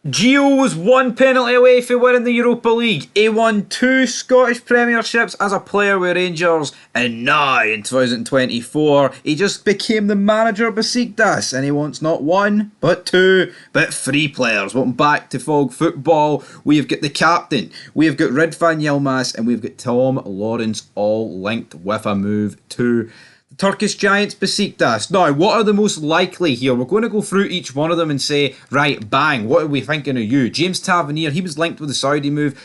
Gio was one penalty away from winning the Europa League. He won 2 Scottish Premierships as a player with Rangers, and now in 2024 he just became the manager of Besiktas, and he wants not 1 but 2 but 3 players. Welcome back to Fog Football. We have got the captain, we have got Ridvan Yilmaz, and we've got Tom Lawrence, all linked with a move to Turkish giants Besiktas. Now, what are the most likely here? We're going to go through each one of them and say, right, bang, what are we thinking of you? James Tavernier, he was linked with the Saudi move.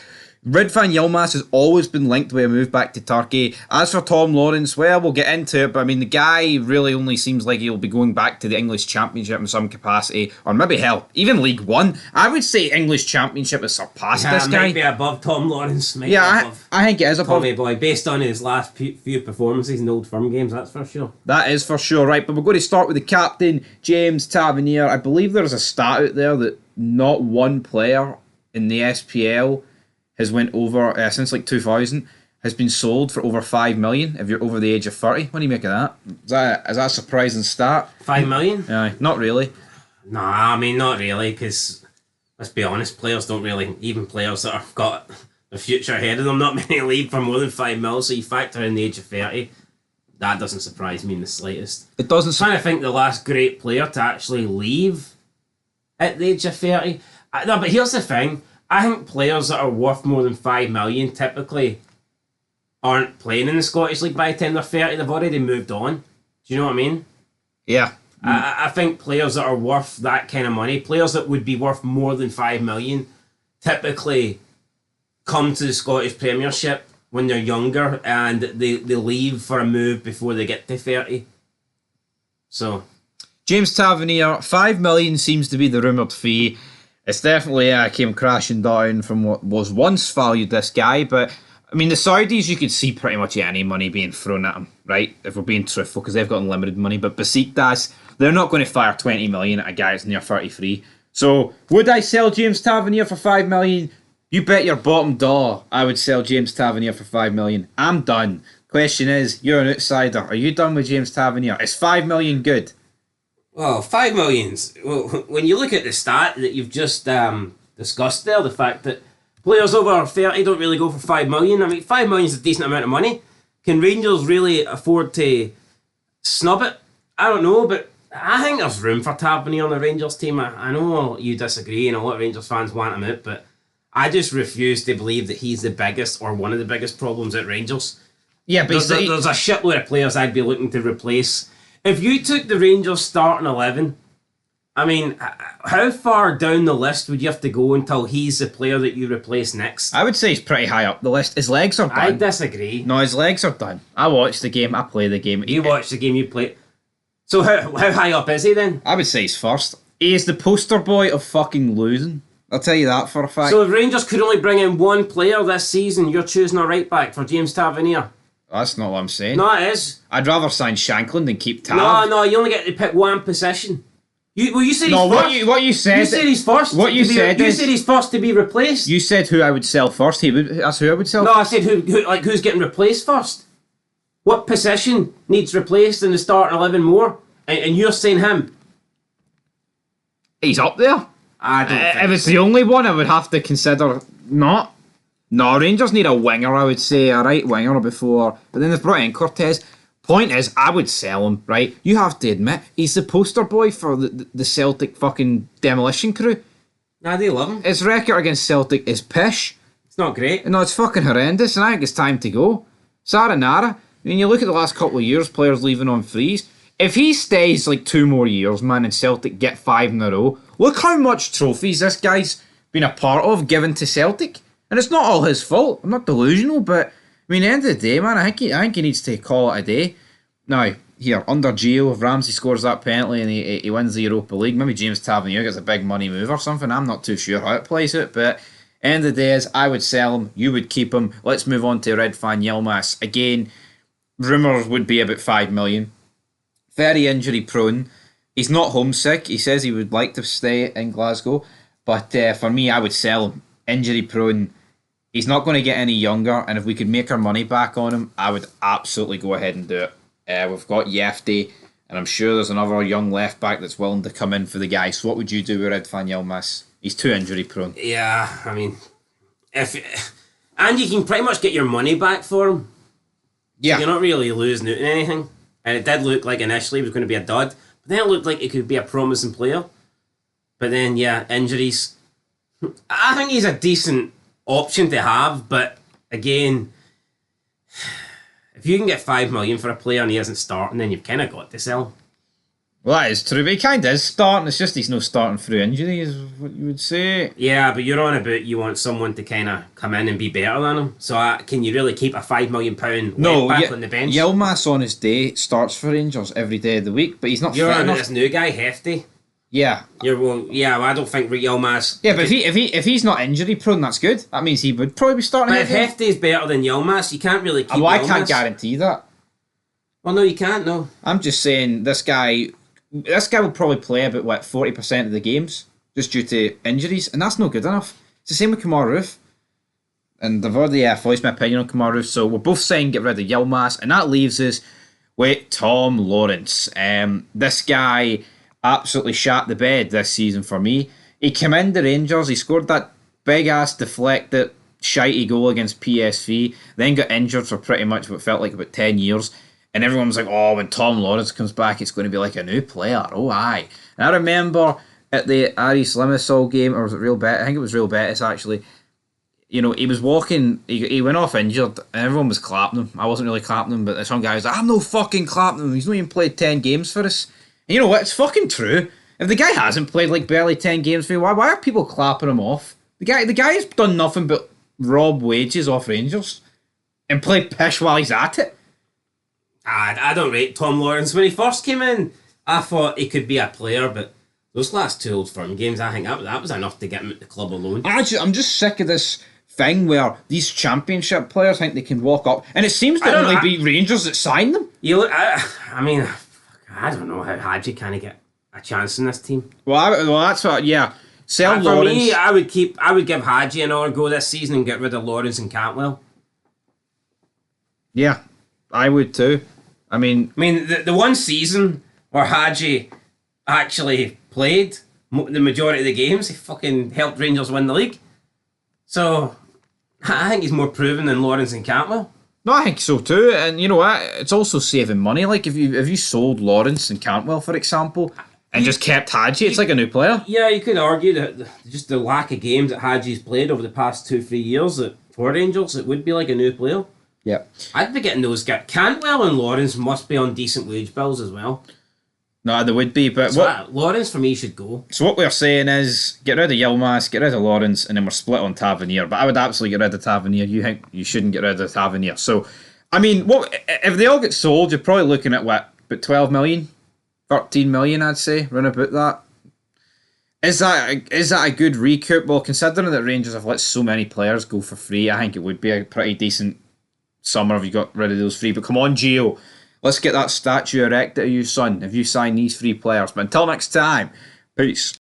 Ridvan Yilmaz has always been linked with a move back to Turkey. As for Tom Lawrence, well, we'll get into it, but I mean, the guy really only seems like he'll be going back to the English Championship in some capacity, or maybe hell, even League One. I would say English Championship has surpassed this guy. Might be above Tom Lawrence. I think it is above Tommy Boy, based on his last few performances in Old Firm games, that's for sure. That is for sure, right? But we're going to start with the captain, James Tavernier. I believe there's a stat out there that not one player in the SPL has went over, since like 2000, has been sold for over 5 million if you're over the age of 30. What do you make of that? Is that a surprising stat? 5 million? Not really. Nah, I mean, not really, because let's be honest, players don't really, even players that have got the future ahead of them, not many leave for more than 5 mil, so you factor in the age of 30. That doesn't surprise me in the slightest. It doesn't. I'm trying to think the last great player to actually leave at the age of 30. No, but here's the thing. I think players that are worth more than 5 million typically aren't playing in the Scottish League by the time they're 30. They've already moved on. Do you know what I mean? Yeah. I think players that are worth that kind of money, players that would be worth more than 5 million, typically come to the Scottish Premiership when they're younger and they leave for a move before they get to 30. So, James Tavernier, 5 million seems to be the rumoured fee. It's definitely came crashing down from what was once valued, this guy. But, I mean, the Saudis, you could see pretty much any money being thrown at him, right? If we're being truthful, because they've got unlimited money. But Besiktas, they're not going to fire 20 million at a guy that's near 33. So, would I sell James Tavernier for 5 million? You bet your bottom dollar I would sell James Tavernier for 5 million. I'm done. Question is, you're an outsider. Are you done with James Tavernier? Is 5 million good? Well, 5 millions. Well, when you look at the stat that you've just discussed there, the fact that players over 30 don't really go for 5 million. I mean, 5 million is a decent amount of money. Can Rangers really afford to snub it? I don't know, but I think there's room for Tavernier on the Rangers team. I know you disagree, and a lot of Rangers fans want him out, but I just refuse to believe that he's the biggest or one of the biggest problems at Rangers. Yeah, but there's a shitload of players I'd be looking to replace. If you took the Rangers starting 11, I mean, how far down the list would you have to go until he's the player that you replace next? I would say he's pretty high up the list. His legs are done. I disagree. No, his legs are done. I watched the game. I play the game. You watch the game, you play. So how high up is he then? I would say he's first. He is the poster boy of fucking losing. I'll tell you that for a fact. So if Rangers could only bring in one player this season, you're choosing a right back for James Tavernier? That's not what I'm saying. No, it is. I'd rather sign Shanklin than keep Tav. No, you only get to pick one position. You said he's first. What you said. You said he's first. What you said. You said he's first to be replaced. You said who I would sell first. That's who I would sell. No, I said who's getting replaced first. What position needs replaced in the starting 11 more? And you're saying him. He's up there. I don't think if it's the only one, I would have to consider not. No, Rangers need a winger, I would say, a right winger before. But then they've brought in Cortez. Point is, I would sell him, right? You have to admit, he's the poster boy for the Celtic fucking demolition crew. Nah, they love him. His record against Celtic is pish. It's not great. No, it's fucking horrendous, and I think it's time to go. Saranara, I mean, you look at the last couple of years, players leaving on frees. If he stays like 2 more years, man, and Celtic get 5 in a row, look how much trophies this guy's been a part of, given to Celtic. And it's not all his fault. I'm not delusional, but I mean, at the end of the day, man, I think he needs to call it a day. Now, here, under Gio, if Ramsey scores that penalty and he wins the Europa League, maybe James Tavernier gets a big money move or something. I'm not too sure how it plays out, but end of the day is, I would sell him, you would keep him. Let's move on to Ridvan Yilmaz. Again, rumours would be about 5 million. Very injury prone. He's not homesick. He says he would like to stay in Glasgow, but for me, I would sell him. Injury prone. He's not going to get any younger, and if we could make our money back on him, I would absolutely go ahead and do it. We've got Yefty, and I'm sure there's another young left back that's willing to come in for the guy. So what would you do with Ridvan Yilmaz? He's too injury prone. Yeah, I mean, and you can pretty much get your money back for him. Yeah. So you're not really losing out on anything. And it did look like initially it was going to be a dud. But then it looked like it could be a promising player. But then, yeah, injuries. I think he's a decent option to have. But again, if you can get 5 million for a player and he isn't starting, then you've kind of got to sell him. Well, that is true, but he kind of is starting. It's just he's no starting through injury, is what you would say. Yeah, but you're on about you want someone to kind of come in and be better than him. So can you really keep a £5 million back on the bench? Yilmaz on his day starts for Rangers every day of the week, but he's not You're fit on enough. this new guy, Hefty. Yeah. I don't think Yilmaz... Yeah, but if he's not injury prone, that's good. That means he would probably be starting. But if Hefty's better than Yilmaz, you can't really keep Well, I Yilmaz. can't guarantee that. Well, no, you can't, no. I'm just saying this guy will probably play about 40% of the games just due to injuries, and that's not good enough. It's the same with Kamar Roof, and I've already voiced my opinion on Kamar Roof. So we're both saying get rid of Yilmaz, and that leaves us with Tom Lawrence. This guy absolutely shat the bed this season for me. He came into Rangers, he scored that big ass deflected shitey goal against PSV, then got injured for pretty much what felt like about 10 years. And everyone was like, oh, when Tom Lawrence comes back, it's going to be like a new player. Oh, aye. And I remember at the Aris Limassol game, or was it Real Betis? I think it was Real Betis, actually. You know, he was walking, he went off injured, and everyone was clapping him. I wasn't really clapping him, but some guy was like, I'm no fucking clapping him. He's not even played 10 games for us. And you know what? It's fucking true. If the guy hasn't played like barely 10 games for you, why are people clapping him off? The guy's done nothing but rob wages off Rangers and play pish while he's at it. I don't rate Tom Lawrence. When he first came in, I thought he could be a player, but those last 2 Old Firm games, I think that was enough to get him at the club alone. I'm just sick of this thing where these championship players think they can walk up, and it seems to only be Rangers that sign them. You look, I mean, I don't know how Hadji kind of get a chance in this team. Well, that's what. Yeah, sell For Lawrence. me, I would give Hadji another go this season and get rid of Lawrence and Cantwell. Yeah, I would too. I mean, the one season where Hadji actually played the majority of the games, he fucking helped Rangers win the league. So, I think he's more proven than Lawrence and Cantwell. no, I think so too. And you know what? It's also saving money. Like if you sold Lawrence and Cantwell, for example, and just kept Hadji, it's like a new player. Yeah, you could argue that just the lack of games that Hadji's played over the past 2-3 years for Rangers, it would be like a new player. Yeah. I'd be getting those guys. Cantwell and Lawrence must be on decent wage bills as well. No, there would be, but So Lawrence for me should go. So what we're saying is get rid of Yilmaz, get rid of Lawrence, and then we're split on Tavernier. But I would absolutely get rid of Tavernier. You think you shouldn't get rid of Tavernier. So, I mean, what if they all get sold? You're probably looking at what, about 12 million, 13 million, I'd say, run about that. Is that a good recoup? Well, considering that Rangers have let so many players go for free, I think it would be a pretty decent summer if you got rid of those free. But come on, Gio. Let's get that statue erected of you, son, if you sign these 3 players. But until next time, peace.